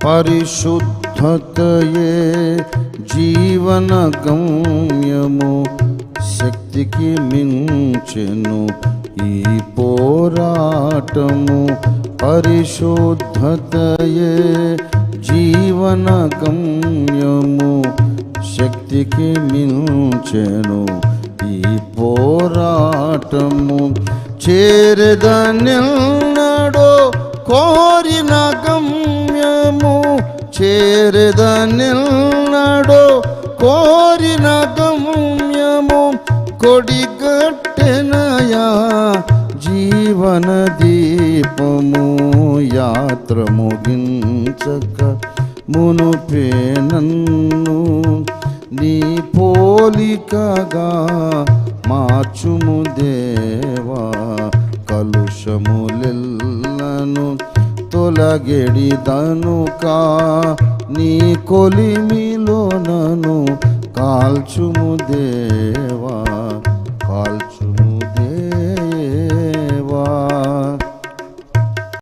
పరిశుద్ధతయే జీవన గమ్యము, శక్తికి మించెను ఈ పోరాటము. పరిశుద్ధతయే జీవన గమ్యము, శక్తికి మించెను ఈ పోరాటము. చేరదనెన్నడో కోరిన గమ్యము, చేరదనెన్నడో కోరిన గమ్యము, కొడిగట్టెనయా జీవన దీపము. యాత్ర ముగించక మునుపే నన్ను నీ పోలికగా మార్చుము దేవా. కలుషములెల్లను తొలగెడిదనుక నీ కొలిమిలో నన్ను కాల్చుము దేవా.